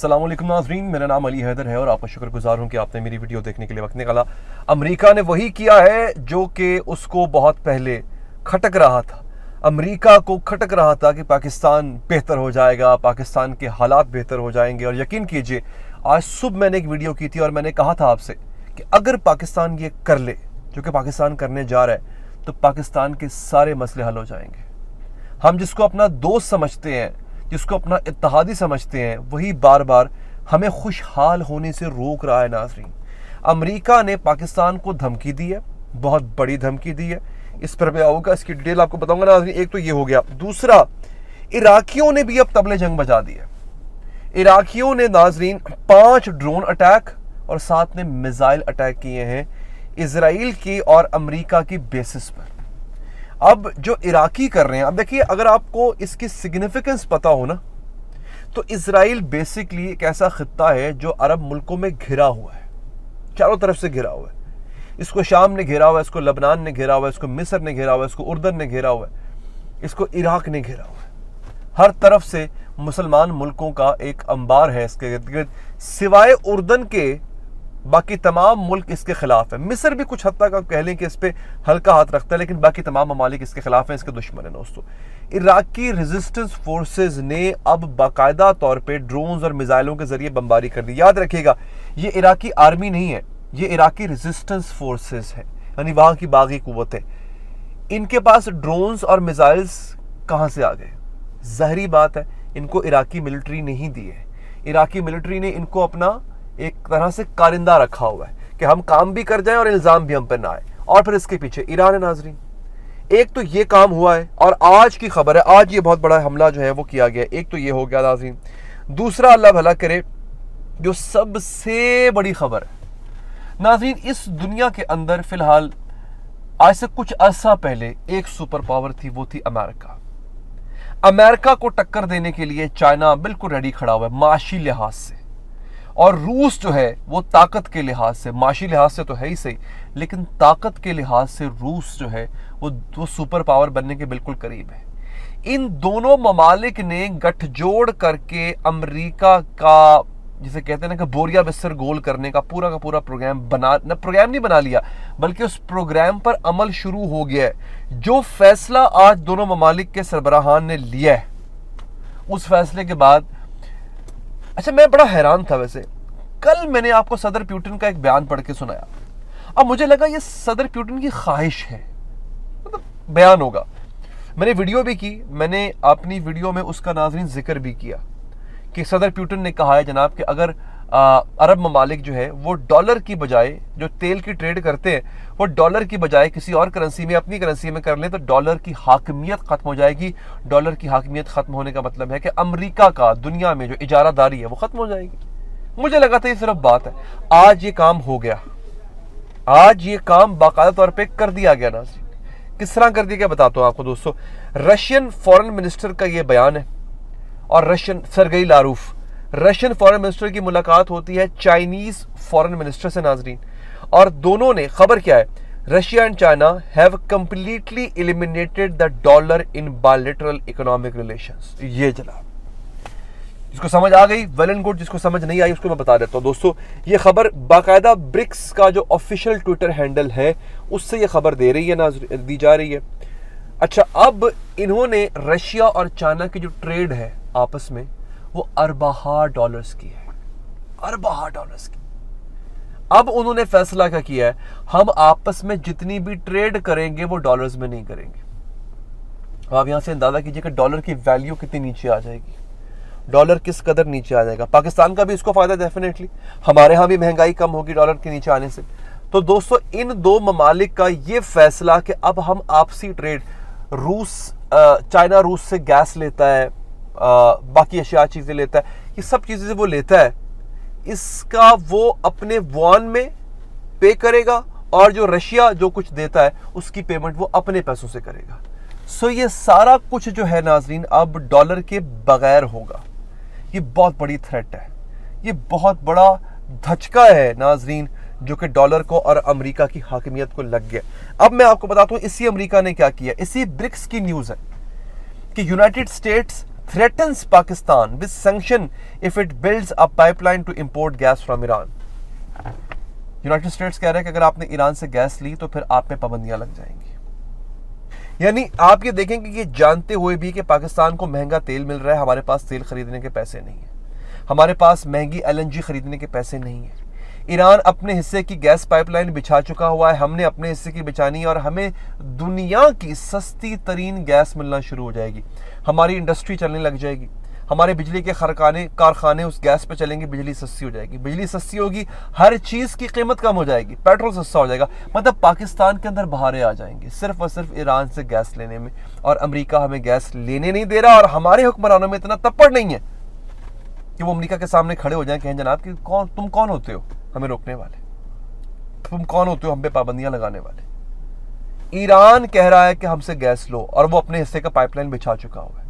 अस्सलाम वालेकुम नाज़रीन, मेरा नाम अली हैदर है और आपका शुक्रगुजार हूँ कि आपने मेरी वीडियो देखने के लिए वक्त निकाला। अमेरिका ने वही किया है जो कि उसको बहुत पहले खटक रहा था। अमेरिका को खटक रहा था कि पाकिस्तान बेहतर हो जाएगा, पाकिस्तान के हालात बेहतर हो जाएंगे। और यकीन कीजिए, आज सुबह मैंने एक वीडियो की थी और मैंने कहा था आपसे कि अगर पाकिस्तान ये कर ले जो कि पाकिस्तान करने जा रहा है तो पाकिस्तान के सारे मसले हल हो जाएंगे। हम जिसको अपना दोस्त समझते हैं, जिसको अपना इत्तेहादी समझते हैं, वही बार बार हमें खुशहाल होने से रोक रहा है। नाज़रीन, अमेरिका ने पाकिस्तान को धमकी दी है, बहुत बड़ी धमकी दी है। इस पर मैं आऊँगा, इसकी डिटेल आपको बताऊंगा। नाज़रीन, एक तो ये हो गया। दूसरा, इराकियों ने भी अब तबले जंग बजा दी है। इराकियों ने नाज़रीन 5 ड्रोन अटैक और साथ में मिसाइल अटैक किए हैं इजराइल की और अमेरिका की बेसिस पर। अब जो इराकी कर रहे हैं, अब देखिए, अगर आपको इसकी सिग्निफिकेंस पता हो ना, तो इजराइल बेसिकली एक ऐसा खित्ता है जो अरब मुल्कों में घिरा हुआ है, चारों तरफ से घिरा हुआ है। इसको शाम ने घेरा हुआ है, इसको लबनान ने घेरा हुआ है, इसको मिस्र ने घेरा हुआ है, इसको उर्दन ने घेरा हुआ है, इसको इराक ने घेरा हुआ है। हर तरफ से मुसलमान मुल्कों का एक अंबार है इसके इर्द गिर्द, सिवाय उर्दन के बाकी तमाम मुल्क इसके खिलाफ है। मिस्र भी कुछ हद तक कह लें कि इस पर हल्का हाथ रखता है, लेकिन बाकी तमाम ममालिक इसके खिलाफ हैं, इसके दुश्मन हैं। दोस्तों, इराकी रेजिस्टेंस फोर्सेज ने अब बाकायदा तौर पे ड्रोन्स और मिसाइलों के जरिए बमबारी कर दी। याद रखिएगा, ये इराकी आर्मी नहीं है, ये इराकी रेजिस्टेंस फोर्सेज है, यानी वहां की बागी कुव्वत है। इनके पास ड्रोन्स और मिसाइल्स कहां से आ गए? ज़ाहिरी बात है, इनको इराकी मिलिट्री नहीं दी है। इराकी मिलिट्री ने इनको अपना एक तरह से कारिंदा रखा हुआ है कि हम काम भी कर जाएं और इल्जाम भी हम पर ना आए। और फिर इसके पीछे ईरान है। नाजरीन, एक तो ये काम हुआ है और आज की खबर है, आज ये बहुत बड़ा हमला जो है वो किया गया। एक तो ये हो गया नाजरीन। दूसरा, अल्लाह भला करे, जो सबसे बड़ी खबर है नाजरीन, इस दुनिया के अंदर फिलहाल आज से कुछ अरसा पहले एक सुपर पावर थी, वो थी अमेरिका। अमेरिका को टक्कर देने के लिए चाइना बिल्कुल रेडी खड़ा हुआ है माशी लिहाज से, और रूस जो है वो ताकत के लिहाज से, माशी लिहाज से तो है ही सही, लेकिन ताकत के लिहाज से रूस जो है वो सुपर पावर बनने के बिल्कुल करीब है। इन दोनों ममालिक ने गठजोड़ करके अमेरिका का, जिसे कहते हैं ना कि बोरिया बिस्तर गोल करने का पूरा प्रोग्राम प्रोग्राम नहीं बना लिया, बल्कि उस प्रोग्राम पर अमल शुरू हो गया है। जो फैसला आज दोनों ममालिक के सरबराहान ने लिया है, उस फैसले के बाद, अच्छा, मैं बड़ा हैरान था। वैसे कल मैंने आपको सदर पुतिन का एक बयान पढ़ के सुनाया। अब मुझे लगा ये सदर पुतिन की ख्वाहिश है, मतलब बयान होगा। मैंने वीडियो भी की, मैंने अपनी वीडियो में उसका नाज़रीन जिक्र भी किया कि सदर पुतिन ने कहा है जनाब कि अगर अरब ममालिक जो है वो डॉलर की बजाय, जो तेल की ट्रेड करते हैं, वो डॉलर की बजाय किसी और करेंसी में, अपनी करेंसी में कर लें तो डॉलर की हाकमियत खत्म हो जाएगी। डॉलर की हाकमियत खत्म होने का मतलब है कि अमेरिका का दुनिया में जो इजारादारी है वो खत्म हो जाएगी। मुझे लगा था ये सिर्फ बात है, आज ये काम हो गया। आज ये काम बाकायदा तौर पर कर दिया गया। ना किस तरह कर दिया गया बताता हूँ आपको। दोस्तों, रशियन फॉरेन मिनिस्टर का ये बयान है, और Russian Sergei Lavrov, Russian foreign minister की मुलाकात होती है चाइनीज फॉरेन मिनिस्टर से। नाजरीन, और दोनों ने, खबर क्या है, Russia and China have completely eliminated the dollar in bilateral economic relations. ये जनाब, जिसको समझ आ गई वेल एंड गुड, जिसको समझ नहीं आई उसको मैं बता देता हूं। दोस्तों, ये खबर बाकायदा ब्रिक्स का जो ऑफिशियल ट्विटर हैंडल है उससे ये खबर दी जा रही है। अच्छा, अब इन्होंने रशिया और चाइना की जो ट्रेड है आपस में, वो अरबा डॉलर्स की है, अरबा डॉलर्स की। अब उन्होंने फैसला क्या किया है, हम आपस में जितनी भी ट्रेड करेंगे वो डॉलर्स में नहीं करेंगे। आप यहां से अंदाजा कीजिए कि डॉलर की वैल्यू कितनी नीचे आ जाएगी, डॉलर किस कदर नीचे आ जाएगा। पाकिस्तान का भी इसको फायदा डेफिनेटली, हमारे यहां भी महंगाई कम होगी डॉलर के नीचे आने से। तो दोस्तों, इन दो ममालिक का ये फैसला कि अब हम आपसी ट्रेड, चाइना रूस से गैस लेता है, बाकी अशिया चीजें लेता है, ये सब चीजें वो लेता है, इसका वो अपने वॉन में पे करेगा, और जो रशिया जो कुछ देता है उसकी पेमेंट वो अपने पैसों से करेगा। सो ये सारा कुछ जो है नाजरीन अब डॉलर के बगैर होगा। ये बहुत बड़ी थ्रेट है, ये बहुत बड़ा धचका है नाजरीन, जो कि डॉलर को और अमेरिका की हाकिमियत को लग गया। अब मैं आपको बताता हूं इसी अमेरिका ने क्या किया। इसी ब्रिक्स की न्यूज है कि United states threatens Pakistan with sanction if it builds a pipeline to import gas from Iran. United states कह रहे हैं कि अगर आपने ईरान से गैस ली तो फिर आप पे पाबंदियां लग जाएंगी। यानी आप ये देखेंगे कि जानते हुए भी कि पाकिस्तान को महंगा तेल मिल रहा है, हमारे पास तेल खरीदने के पैसे नहीं है, हमारे पास महंगी LNG खरीदने के पैसे नहीं है। ईरान अपने हिस्से की गैस पाइपलाइन बिछा चुका हुआ है, हमने अपने हिस्से की बिछानी है और हमें दुनिया की सस्ती तरीन गैस मिलना शुरू हो जाएगी। हमारी इंडस्ट्री चलने लग जाएगी, हमारे बिजली के कारखाने उस गैस पे चलेंगे, बिजली सस्ती हो जाएगी। बिजली सस्ती होगी, हर चीज़ की कीमत कम हो जाएगी, पेट्रोल सस्ता हो जाएगा। मतलब पाकिस्तान के अंदर बहारें आ जाएंगी सिर्फ और सिर्फ ईरान से गैस लेने में। और अमेरिका हमें गैस लेने नहीं दे रहा और हमारे हुक्मरानों में इतना तप्पड़ नहीं है कि वो अमेरिका के सामने खड़े हो जाएं, कहें जनाब कि तुम कौन होते हो हमें रोकने वाले, तुम कौन होते हो हम पे पाबंदियां लगाने वाले। ईरान कह रहा है कि हमसे गैस लो और वो अपने हिस्से का पाइपलाइन बिछा चुका हुआ है।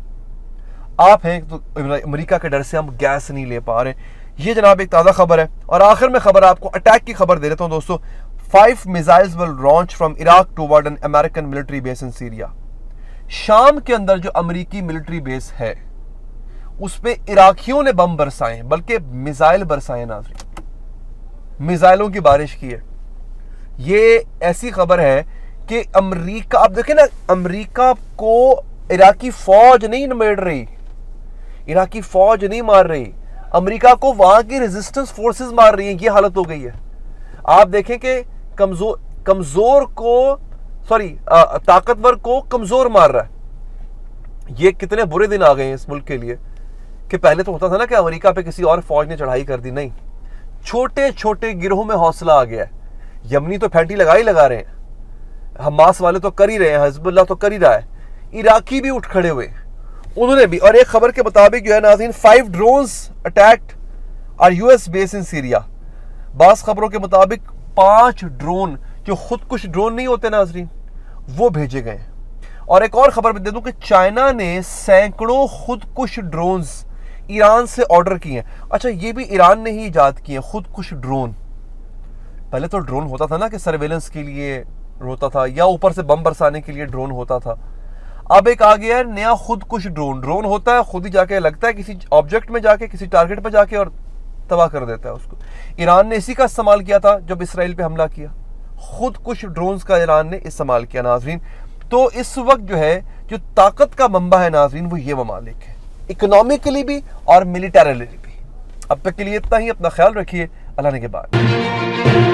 आप हैं तो अमेरिका के डर से हम गैस नहीं ले पा रहे। ये जनाब एक ताज़ा खबर है। और आखिर में खबर आपको अटैक की खबर दे देता हूं दोस्तों। 5 missiles will launch from Iraq toward an American military base in Syria. शाम के अंदर जो अमेरिकी मिलिट्री बेस है उस पे इराकियों ने बम बरसाए, बल्कि मिसाइल बरसाए। नाज़रीन, मिसाइलों की बारिश की है। ये ऐसी खबर है कि अमेरिका, आप देखें ना, अमेरिका को इराकी फौज नहीं निमेड़ रही, इराकी फौज नहीं मार रही, अमेरिका को वहां की रेजिस्टेंस फोर्सेस मार रही हैं। ये हालत हो गई है। आप देखें कि कमजोर को ताकतवर को कमजोर मार रहा है। ये कितने बुरे दिन आ गए हैं इस मुल्क के लिए कि पहले तो होता था ना कि अमेरिका पे किसी और फौज ने चढ़ाई कर दी, नहीं, छोटे छोटे गिरोह में हौसला आ गया है। यमनी तो फैंटी लगा रहे हैं, हमास वाले तो कर ही रहे हैं, हिजबुल्लाह तो कर ही रहा है, इराकी भी उठ खड़े हुए उन्होंने भी। और एक खबर के मुताबिक जो है नाज़रीन, 5 drones attacked our US base in Syria. बास खबरों के मुताबिक 5 ड्रोन, जो खुदकुश ड्रोन नहीं होते नाज़रीन, वो भेजे गए। और एक और खबर दे दूं कि चाइना ने सैकड़ों खुदकुश ड्रोन्स ईरान से ऑर्डर किए हैं। अच्छा, ये भी ईरान ने ही इजाद किए खुदकुश ड्रोन। पहले तो ड्रोन होता था ना कि सर्वेलेंस के लिए होता था या ऊपर से बम बरसाने के लिए ड्रोन होता था। अब एक आ गया है नया खुदकुश ड्रोन। ड्रोन होता है खुद ही जाके लगता है किसी ऑब्जेक्ट में जाके, किसी टारगेट पे जाके और तबाह कर देता है उसको। ईरान ने इसी का इस्तेमाल किया था जब इसराइल पे हमला किया। खुदकुश ड्रोन्स का ईरान ने इस्तेमाल किया नाजरीन। तो इस वक्त जो है, जो ताकत का मंबा है नाजरीन, वो ये ममालिक है, इकोनॉमिकली भी और मिलिटरीली भी। अब तक के लिए इतना ही। अपना ख्याल रखिए। अल्लाह ने के बाद।